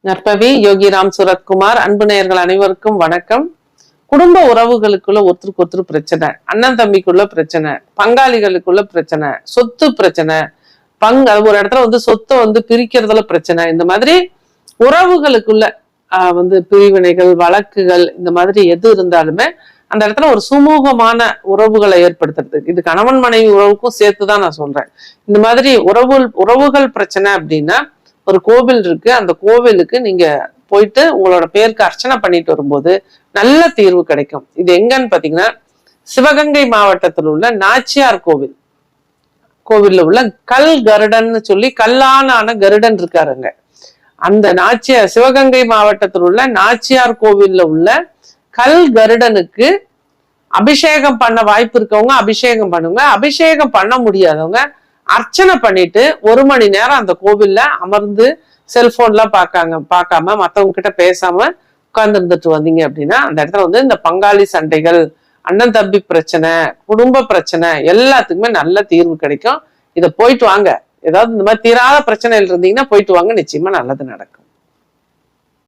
நற்பவி யோகிராம் சுரத்குமார். அன்பு நேயர்கள் அனைவருக்கும் வணக்கம். குடும்ப உறவுகளுக்குள்ள ஒருத்தருக்கு ஒருத்தர் பிரச்சனை, அண்ணன் தம்பிக்குள்ள பிரச்சனை, பங்காளிகளுக்குள்ள பிரச்சனை, சொத்து பிரச்சனை, ஒரு இடத்துல சொத்தை பிரிக்கிறதுல பிரச்சனை, இந்த மாதிரி உறவுகளுக்குள்ள பிரிவினைகள், வழக்குகள், இந்த மாதிரி எது இருந்தாலுமே அந்த இடத்துல ஒரு சுமூகமான உறவுகளை ஏற்படுத்துறதுக்கு, இது கணவன் மனைவி உறவுக்கும் சேர்த்துதான் நான் சொல்றேன். இந்த மாதிரி உறவுகள் பிரச்சனை அப்படின்னா ஒரு கோவில் இருக்கு, அந்த கோவிலுக்கு நீங்க போயிட்டு உங்களோட பேருக்கு அர்ச்சனை பண்ணிட்டு வரும்போது நல்ல தீர்வு கிடைக்கும். இது எங்கன்னு பாத்தீங்கன்னா சிவகங்கை மாவட்டத்தில் உள்ள நாச்சியார் கோவில்ல உள்ள கல் கருடன் சொல்லி கல்லான கருடன் இருக்காருங்க. அந்த சிவகங்கை மாவட்டத்தில் உள்ள நாச்சியார் கோவில்ல உள்ள கல் கருடனுக்கு அபிஷேகம் பண்ண வாய்ப்பு இருக்கவங்க அபிஷேகம் பண்ணுங்க, அபிஷேகம் பண்ண முடியாதவங்க அர்ச்சனை பண்ணிட்டு 1 மணி நேரம் அந்த கோவில்ல அமர்ந்து செல்போன்லாம் பார்க்காம மத்தவங்க கிட்ட பேசாம உட்கார்ந்து இருந்துட்டு வந்தீங்க அப்படின்னா அந்த இடத்துல இந்த பங்காளி சண்டைகள், அண்ணன் தம்பி பிரச்சனை, குடும்ப பிரச்சனை எல்லாத்துக்குமே நல்ல தீர்வு கிடைக்கும். இதை போயிட்டு வாங்க. ஏதாவது இந்த மாதிரி தீராத பிரச்சனைகள் இருந்தீங்கன்னா போயிட்டு வாங்க, நிச்சயமா நல்லது நடக்கும்.